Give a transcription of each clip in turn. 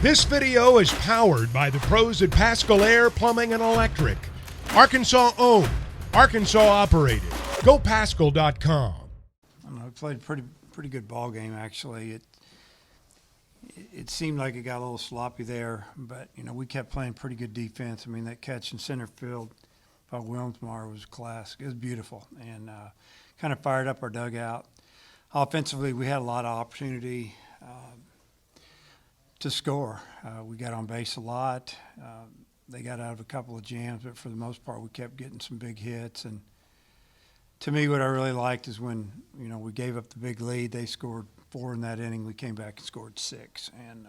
This video is powered by the pros at Pascal Air Plumbing and Electric. Arkansas owned, Arkansas operated. GoPascal.com. I don't know, we played a pretty good ball game actually. It seemed like it got a little sloppy there, but we kept playing pretty good defense. I mean, that catch in center field by Wilsmeyer was class. It was beautiful and kind of fired up our dugout. Offensively, we had a lot of opportunity to score. We got on base a lot. They got out of a couple of jams, but for the most part, we kept getting some big hits. And to me, what I really liked is when we gave up the big lead. They scored 4 in that inning. We came back and scored 6, and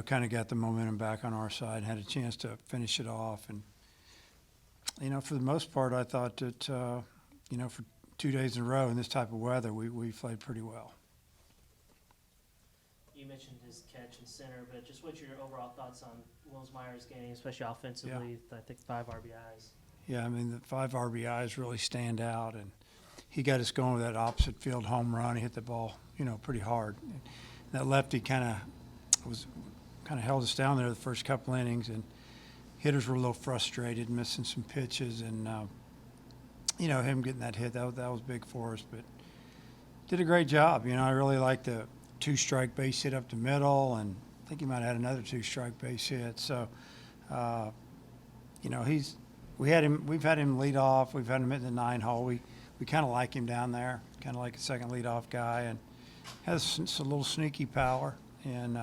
kind of got the momentum back on our side. Had a chance to finish it off, and for the most part, I thought that for 2 days in a row in this type of weather, we played pretty well. You mentioned his catch in center, but just what's your overall thoughts on Wilsmeyer's game, especially offensively? Yeah. I think 5 RBIs. Yeah, I mean, the 5 RBIs really stand out, and he got us going with that opposite field home run. He hit the ball, pretty hard. And that lefty kind of held us down there the first couple innings, and hitters were a little frustrated, missing some pitches, and him getting that hit, that was big for us, but did a great job. I really liked the 2-strike base hit up the middle, and I think he might have had another 2-strike base hit. So, we've had him lead off. We've had him hit the 9-hole. We kind of like him down there, kind of like a second leadoff guy, and has a little sneaky power and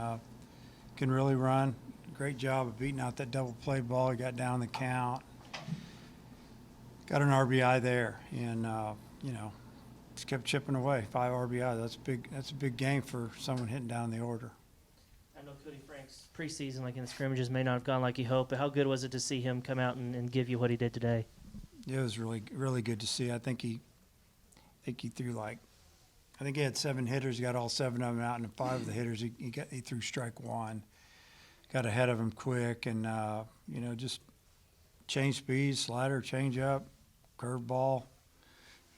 can really run. Great job of beating out that double play ball. He got down the count, got an RBI there, and just kept chipping away. 5 RBI. That's a big game for someone hitting down the order. I know Cody Frank's preseason, like in the scrimmages, may not have gone like he hoped, but how good was it to see him come out and give you what he did today? It was really, really good to see. I think he threw I think he had 7 hitters. He got all 7 of them out, and 5 of the hitters he threw strike 1. Got ahead of him quick, and just change speed, slider, change up, curveball.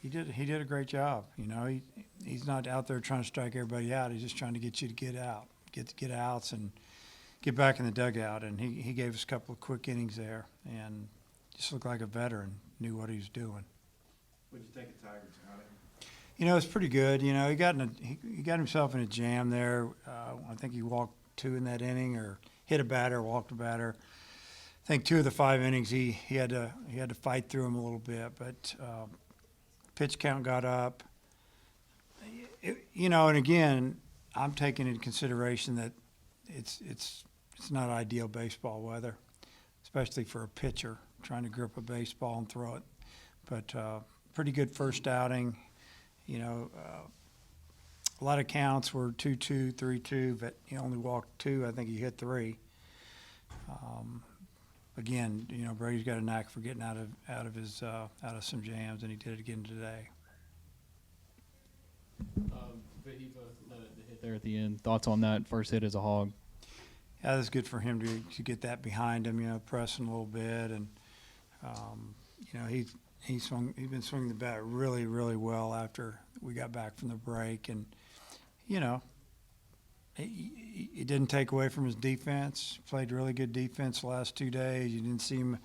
He did a great job. He's not out there trying to strike everybody out. He's just trying to get you to get out, get outs, and get back in the dugout. And he gave us a couple of quick innings there, and just looked like a veteran, knew what he was doing. What did you think of Tiger's outing? It's pretty good. He got himself in a jam there. I think he walked 2 in that inning, or hit a batter, walked a batter. I think 2 of the 5 innings he had to fight through him a little bit, but pitch count got up. And again, I'm taking into consideration that it's not ideal baseball weather, especially for a pitcher trying to grip a baseball and throw it. But pretty good first outing. A lot of counts were 2-2, 3-2, but he only walked 2. I think he hit 3. Again, Brady's got a knack for getting out of some jams, and he did it again today. Vahiva let the hit there at the end. Thoughts on that first hit as a Hog? Yeah, that's good for him to get that behind him. Pressing a little bit, and he's been swinging the bat really, really well after we got back from the break, and it didn't take away from his defense. Played really good defense the last 2 days. You didn't see him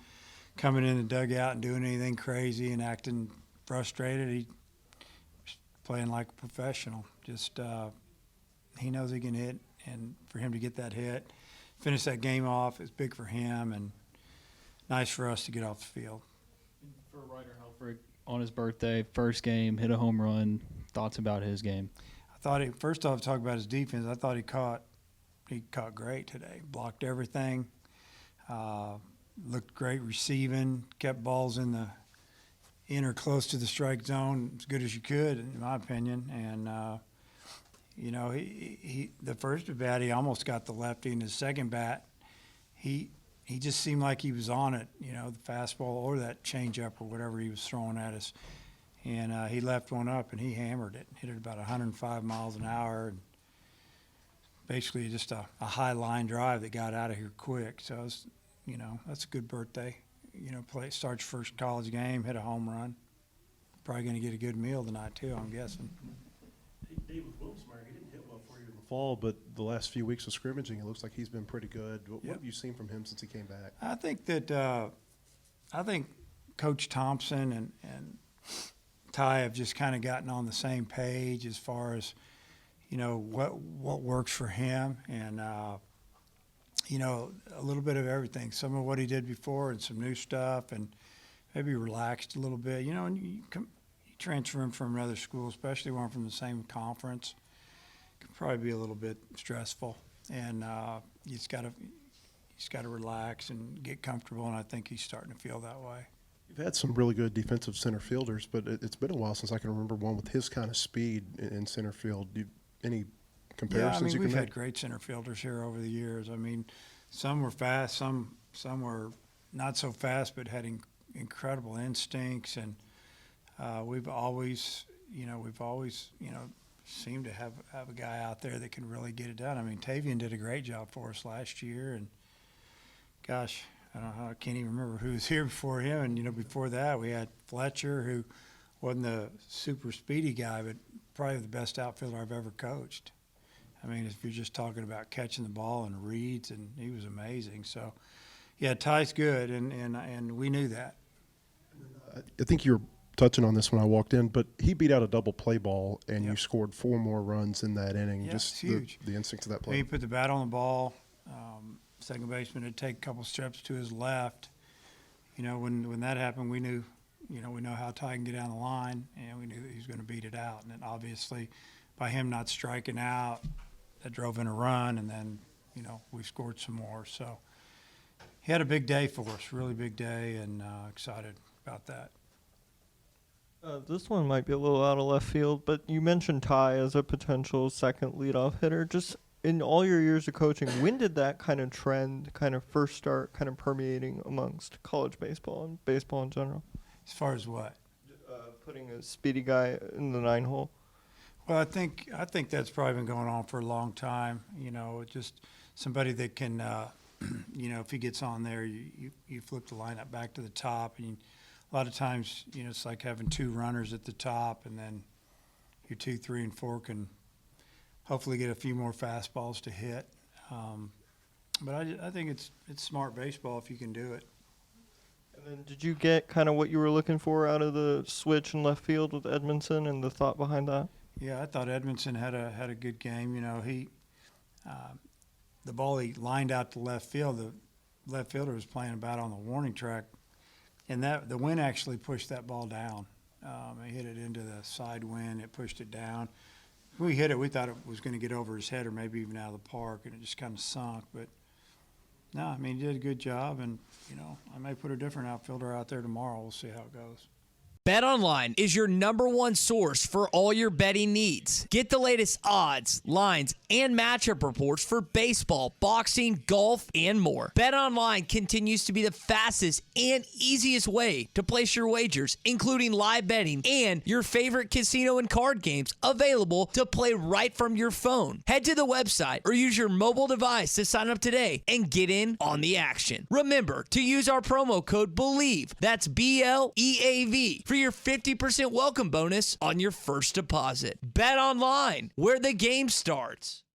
coming in the dugout and doing anything crazy and acting frustrated. He was playing like a professional. Just he knows he can hit, and for him to get that hit, finish that game off, it's big for him and nice for us to get off the field. For Ryder Helfrich, on his birthday, first game, hit a home run. Thoughts about his game? I thought first off, talk about his defense. I thought he caught great today. Blocked everything. Looked great receiving. Kept balls in or close to the strike zone as good as you could, in my opinion. And he the first at bat he almost got the lefty. In his second bat, he just seemed like he was on it. The fastball or that changeup or whatever he was throwing at us. And he left one up, and he hammered it, hit it about 105 miles an hour. And basically just a high line drive that got out of here quick. So, that's a good birthday. Starts first college game, hit a home run. Probably going to get a good meal tonight, too, I'm guessing. Hey, Dave, with Wilsmeyer, he didn't hit well for you in the fall, but the last few weeks of scrimmaging, it looks like he's been pretty good. What Yep. have you seen from him since he came back? I think that I think Coach Thompson and Ty have just kind of gotten on the same page as far as, you know, what works for him, and you know, a little bit of everything. Some of what he did before and some new stuff, and maybe relaxed a little bit. You know, and you transfer him from another school, especially one from the same conference, could probably be a little bit stressful, and you just got to relax and get comfortable, and I think he's starting to feel that way. You've had some really good defensive center fielders, but it's been a while since I can remember one with his kind of speed in center field. Any comparisons Yeah, I mean, you we've can had make? great center fielders here over the years. I mean, some were fast, some were not so fast, but had incredible instincts, and we've always seemed to have a guy out there that can really get it done. I mean, Tavian did a great job for us last year, and gosh, I don't know, I can't even remember who was here before him. And, you know, before that we had Fletcher, who wasn't the super speedy guy, but probably the best outfielder I've ever coached. I mean, if you're just talking about catching the ball and reads, and he was amazing. So, yeah, Ty's good, and we knew that. I think you're touching on this when I walked in, but he beat out a double play ball, and you Yep. scored 4 more runs in that inning. Yeah, Just it's huge. the instincts of that He play. put the bat on the ball. Second baseman would take a couple steps to his left. You know, when that happened, we knew, you know, we know how Ty can get down the line, and we knew that he was going to beat it out. And then obviously, by him not striking out, that drove in a run, and then, you know, we scored some more. So he had a big day for us, really big day, and excited about that. This one might be a little out of left field, but you mentioned Ty as a potential second leadoff hitter. Just in all your years of coaching, when did that kind of trend kind of first start kind of permeating amongst college baseball and baseball in general? As far as what? Putting a speedy guy in the 9-hole. Well, I think that's probably been going on for a long time. You know, just somebody that can, you know, if he gets on there, you flip the lineup back to the top, and a lot of times, you know, it's like having 2 runners at the top, and then your 2, 3, and 4 can hopefully get a few more fastballs to hit. But I think it's smart baseball if you can do it. And then did you get kind of what you were looking for out of the switch in left field with Edmondson and the thought behind that? Yeah, I thought Edmondson had a good game. You know, the ball he lined out to left field, the left fielder was playing about on the warning track, and the wind actually pushed that ball down. He hit it into the side wind. It pushed it down. When we hit it, we thought it was going to get over his head or maybe even out of the park, and it just kind of sunk. But no, I mean, he did a good job, and, you know, I may put a different outfielder out there tomorrow. We'll see how it goes. BetOnline is your #1 source for all your betting needs. Get the latest odds, lines, and matchup reports for baseball, boxing, golf, and more. BetOnline continues to be the fastest and easiest way to place your wagers, including live betting and your favorite casino and card games available to play right from your phone. Head to the website or use your mobile device to sign up today and get in on the action. Remember to use our promo code BELIEVE, that's BLEAV, for your 50% welcome bonus on your first deposit. Bet online, where the game starts.